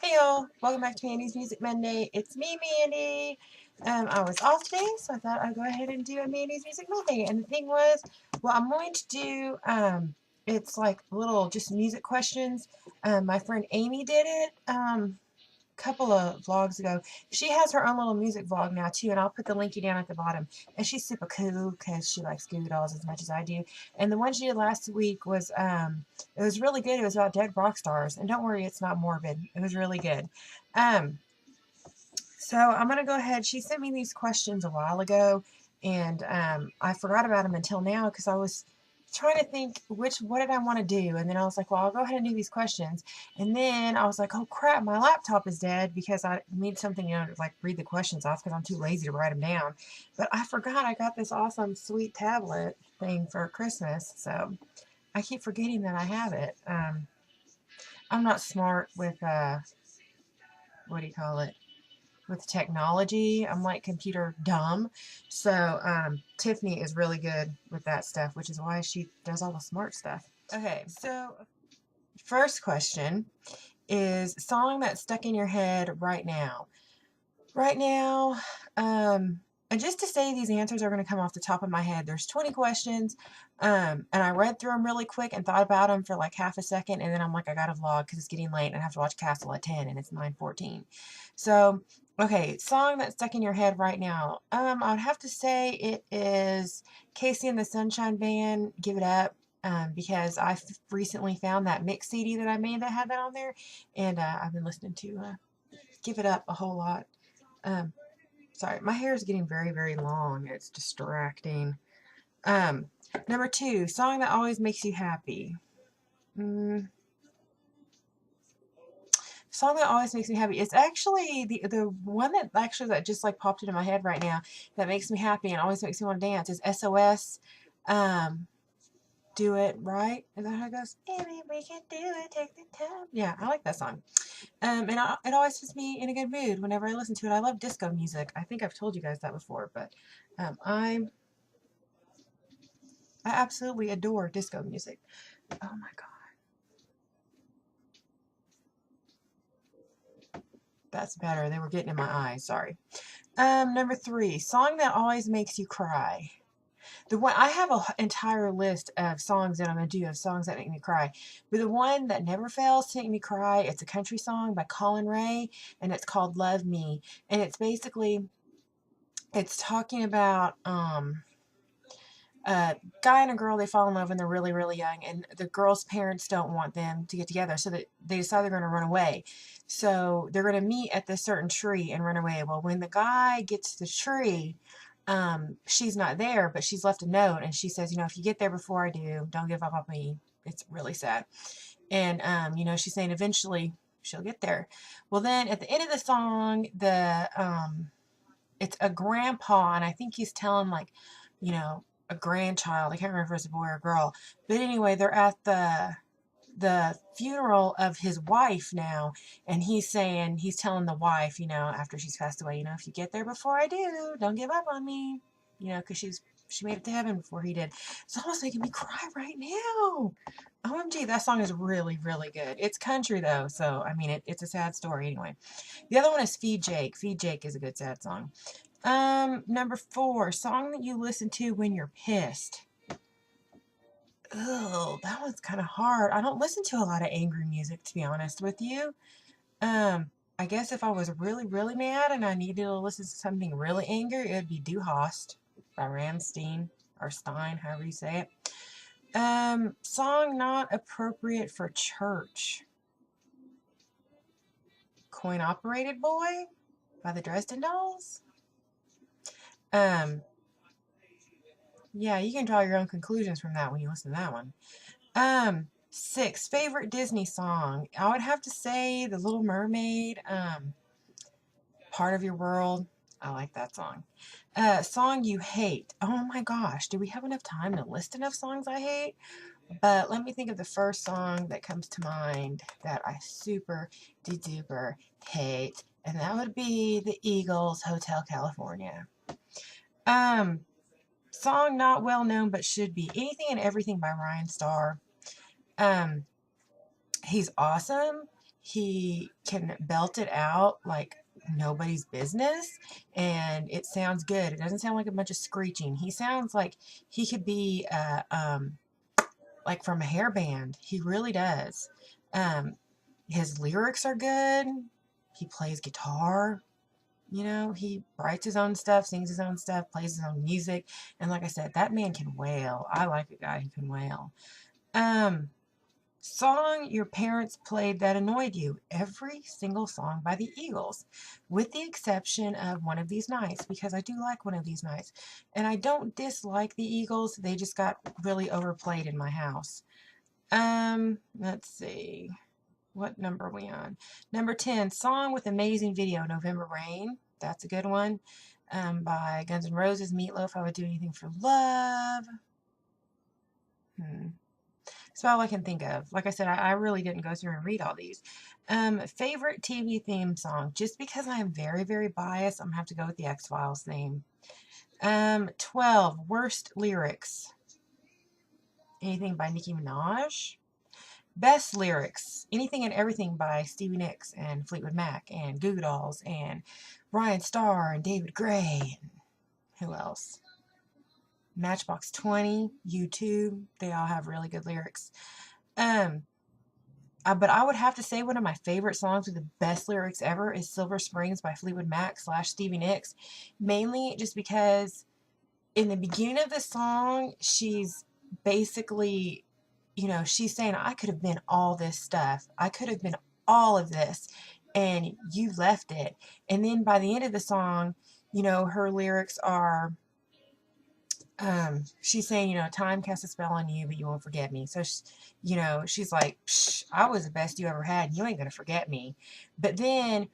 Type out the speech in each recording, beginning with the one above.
Hey y'all, welcome back to Mandy's Music Monday. It's me, Mandy. I was off today, so I thought I'd go ahead and do a Mandy's Music Monday. And the thing was, what I'm going to do, it's like little just music questions. My friend Amy did it couple of vlogs ago. She has her own little music vlog now too, and I'll put the linky down at the bottom. And she's super cool because she likes Goo Dolls as much as I do. And the one she did last week was it was really good. It was about dead rock stars. And don't worry, it's not morbid. It was really good. Um so I'm gonna go ahead. She sent me these questions a while ago, and I forgot about them until now because I was trying to think what did I want to do, and then I was like, well, I'll go ahead and do these questions, and then I was like, oh crap, my laptop is dead because I need something, to like read the questions off because I'm too lazy to write them down. But I forgot I got this awesome sweet tablet thing for Christmas, so I keep forgetting that I have it. I'm not smart with what do you call it? With technology. I'm like computer dumb. So Tiffany is really good with that stuff, which is why she does all the smart stuff. Okay, so first question is song that's stuck in your head right now. Right now, and just to say these answers are going to come off the top of my head. There's 20 questions, and I read through them really quick and thought about them for like half a second, and then I'm like, I got to vlog because it's getting late and I have to watch Castle at 10 and it's 9:14. So, okay, song that's stuck in your head right now. I would have to say it is Casey and the Sunshine Band, Give It Up. Because I recently found that mix CD that I made that had that on there, and I've been listening to Give It Up a whole lot. Um, Sorry, my hair is getting very, very long. It's distracting. Um, Number two, song that always makes you happy. Song that always makes me happy. It's actually the one that just like popped into my head right now that makes me happy and always makes me want to dance is SOS. Do It Right. Is that how it goes? Maybe we can do it. Take the time. Yeah, I like that song. It always puts me in a good mood whenever I listen to it. I love disco music. I think I've told you guys that before, but I absolutely adore disco music. Oh my god, that's better. They were getting in my eyes. Sorry. Number three, song that always makes you cry. The one I have an entire list of songs that I'm gonna do of songs that make me cry, but the one that never fails to make me cry, it's a country song by Colin Raye, and it's called "Love Me," and it's talking about a guy and a girl. They fall in love when they're really, really young, and the girl's parents don't want them to get together, so that they decide they're going to run away. So they're going to meet at this certain tree and run away. Well, when the guy gets to the tree, she's not there, but she's left a note, and she says, if you get there before I do, don't give up on me. It's really sad. And she's saying eventually she'll get there. Well, then at the end of the song, it's a grandpa, and I think he's telling a grandchild. I can't remember if it's a boy or a girl. But anyway, they're at the funeral of his wife now, and he's telling the wife, after she's passed away, if you get there before I do, don't give up on me, because she made it to heaven before he did. It's almost making me cry right now. OMG, that song is really, really good. It's country though, so I mean it's a sad story anyway. The other one is Feed Jake. Feed Jake is a good sad song. Number four, song that you listen to when you're pissed. Oh, that one's kind of hard. I don't listen to a lot of angry music, to be honest with you. I guess if I was really, really mad and I needed to listen to something really angry, it would be Du Hast by Ramstein or Stein, however you say it. Song not appropriate for church. Coin Operated Boy by the Dresden Dolls. Yeah, you can draw your own conclusions from that when you listen to that one. Six, favorite Disney song. I would have to say The Little Mermaid, Part of Your World. I like that song. Song you hate. Oh my gosh, do we have enough time to list enough songs I hate? But let me think of the first song that comes to mind that I super duper hate, and that would be the Eagles' Hotel California. Song not well known but should be. Anything and Everything by Ryan Starr. He's awesome. he can belt it out like nobody's business, and it sounds good. It doesn't sound like a bunch of screeching. He sounds like he could be like from a hair band. He really does. His lyrics are good. He plays guitar. You know, he writes his own stuff, sings his own stuff, plays his own music. And like I said, that man can wail. I like a guy who can wail. Song your parents played that annoyed you. Every single song by the Eagles, with the exception of One of These Nights, because I do like One of These Nights. And I don't dislike the Eagles. They just got really overplayed in my house. Let's see. What number are we on? Number 10, song with amazing video, November Rain. That's a good one. By Guns N' Roses, Meatloaf, I Would Do Anything for Love. That's all I can think of. Like I said, I really didn't go through and read all these. Favorite TV theme song. Just because I am very, very biased, I'm going to have to go with the X-Files theme. 12, worst lyrics. Anything by Nicki Minaj. Best lyrics, Anything and Everything by Stevie Nicks and Fleetwood Mac and Goo Goo Dolls and Ryan Starr and David Gray. And who else? Matchbox 20, U2. They all have really good lyrics. But I would have to say one of my favorite songs with the best lyrics ever is Silver Springs by Fleetwood Mac / Stevie Nicks. Mainly just because in the beginning of the song, she's basically, you know, she's saying, I could have been all this stuff. I could have been all of this, and you left it. And then by the end of the song, you know, her lyrics are, she's saying, you know, time casts a spell on you, but you won't forget me. So, you know, she's like, Psh, I was the best you ever had, and you ain't going to forget me. But then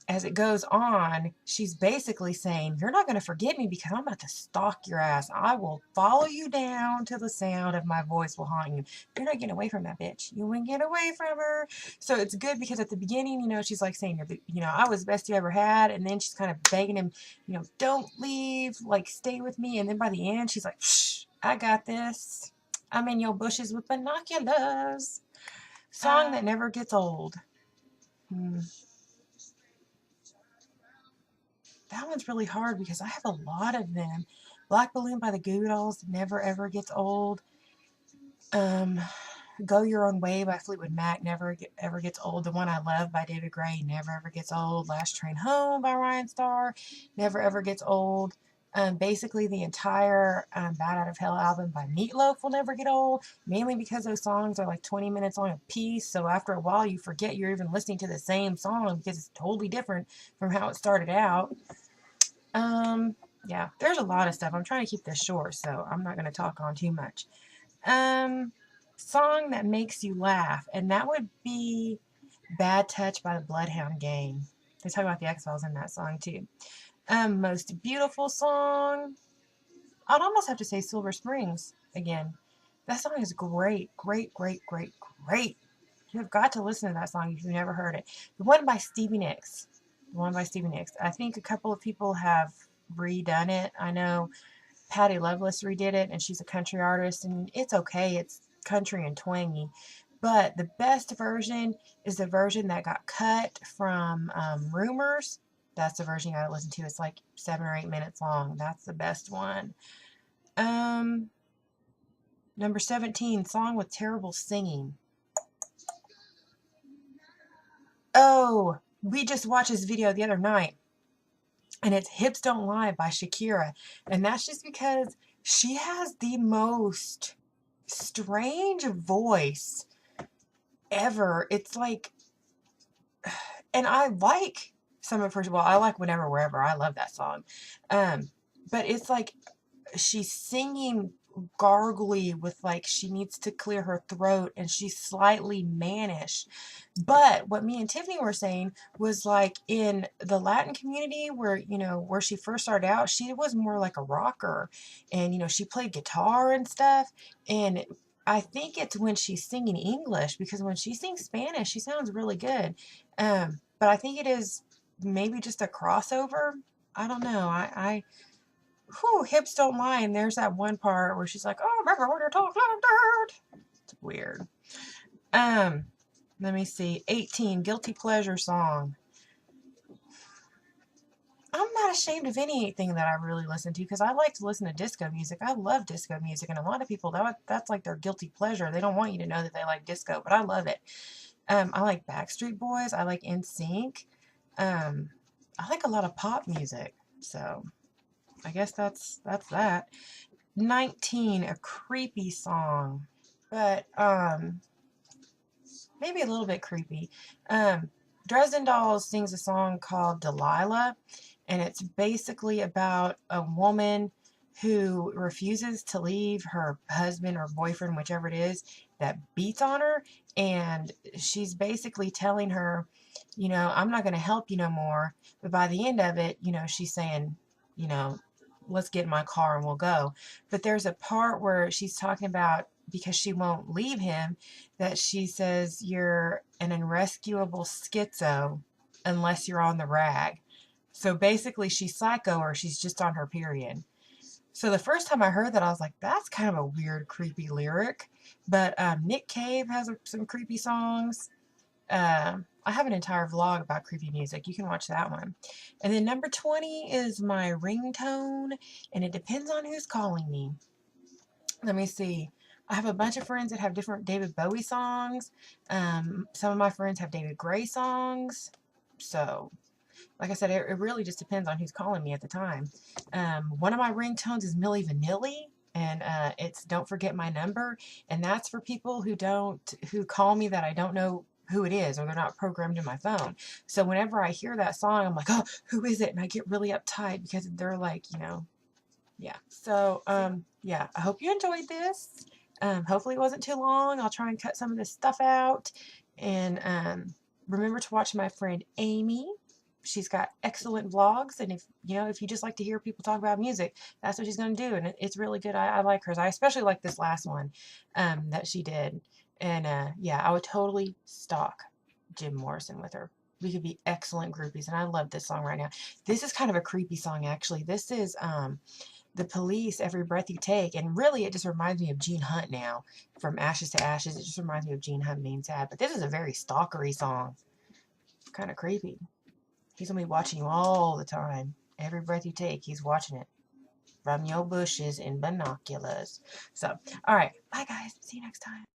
as it goes on, she's basically saying, you're not going to forget me because I'm about to stalk your ass. I will follow you down till the sound of my voice will haunt you. You're not getting away from that bitch. You won't get away from her. So it's good because at the beginning, you know, she's like saying, you know, I was the best you ever had. And then she's kind of begging him, you know, don't leave, like stay with me. And then by the end, she's like, shh, I got this. I'm in your bushes with binoculars. Song that never gets old. That one's really hard because I have a lot of them. Black Balloon by the Goo Goo Dolls never ever gets old. Go Your Own Way by Fleetwood Mac never ever gets old. The One I Love by David Gray never ever gets old. Last Train Home by Ryan Starr never ever gets old. Basically, the entire Bad Out of Hell album by Meatloaf will never get old, mainly because those songs are like 20 minutes long a piece. So after a while, you forget you're even listening to the same song because it's totally different from how it started out. Yeah, there's a lot of stuff. I'm trying to keep this short, so I'm not going to talk on too much. Song that makes you laugh, and that would be Bad Touch by the Bloodhound Gang. They talk about the X-Files in that song, too. Most beautiful song, I'd almost have to say Silver Springs again. That song is great, great, great, great, great. You have got to listen to that song if you've never heard it. The one by Stevie Nicks. The one by Stevie Nicks. I think a couple of people have redone it. I know Patti Loveless redid it, and she's a country artist, and it's okay. It's country and twangy. But the best version is the version that got cut from Rumors. That's the version you gotta listen to. It's like 7 or 8 minutes long. That's the best one. Number 17, song with terrible singing. Oh, we just watched this video the other night, and it's Hips Don't Lie by Shakira. And that's just because she has the most strange voice ever. It's like, and I like some of her, well, I like Whenever, Wherever. I love that song. But it's like she's singing gargly with like she needs to clear her throat, and she's slightly mannish. But what me and Tiffany were saying was like in the Latin community where, you know, where she first started out, she was more like a rocker, and, you know, she played guitar and stuff. And I think it's when she's singing English, because when she sings Spanish, she sounds really good. But I think it is maybe just a crossover. I don't know. Whew, Hips Don't Lie. And there's that one part where she's like, oh, remember when you're talking like that? It's weird. Let me see. 18, guilty pleasure song. I'm not ashamed of anything that I really listen to because I like to listen to disco music. I love disco music, and a lot of people that's like their guilty pleasure. They don't want you to know that they like disco, but I love it. I like Backstreet Boys. I like NSYNC. I like a lot of pop music. So I guess that's that. 19, a creepy song, but maybe a little bit creepy. Um, Dresden Dolls sings a song called Delilah, and it's basically about a woman who refuses to leave her husband or boyfriend, whichever it is, that beats on her. And she's basically telling her, I'm not going to help you no more. But by the end of it, she's saying, you know, let's get in my car and we'll go. But there's a part where she's talking about because she won't leave him, that she says you're an unrescuable schizo unless you're on the rag. So basically she's psycho or she's just on her period. So the first time I heard that, I was like, that's kind of a weird, creepy lyric. But Nick Cave has some creepy songs. I have an entire vlog about creepy music. You can watch that one. And then number 20 is my ringtone, and it depends on who's calling me. Let me see. I have a bunch of friends that have different David Bowie songs. Some of my friends have David Gray songs. So, like I said, it really just depends on who's calling me at the time. One of my ringtones is Milli Vanilli, and it's "Don't Forget My Number," and that's for people who call me that I don't know who it is or they're not programmed in my phone. So whenever I hear that song, I'm like, oh, who is it? And I get really uptight because they're like, yeah. So, yeah, I hope you enjoyed this. Hopefully it wasn't too long. I'll try and cut some of this stuff out. And remember to watch my friend Amy. She's got excellent vlogs. And if you just like to hear people talk about music, that's what she's going to do. And it's really good. I like hers. I especially like this last one that she did. And yeah, I would totally stalk Jim Morrison with her. We could be excellent groupies. And I love this song right now. This is kind of a creepy song, actually. This is The Police, Every Breath You Take. And really, it just reminds me of Gene Hunt now. From Ashes to Ashes, it just reminds me of Gene Hunt being sad. But this is a very stalkery song. Kind of creepy. He's going to be watching you all the time. Every breath you take, he's watching it. From your bushes in binoculars. So, alright. Bye, guys. See you next time.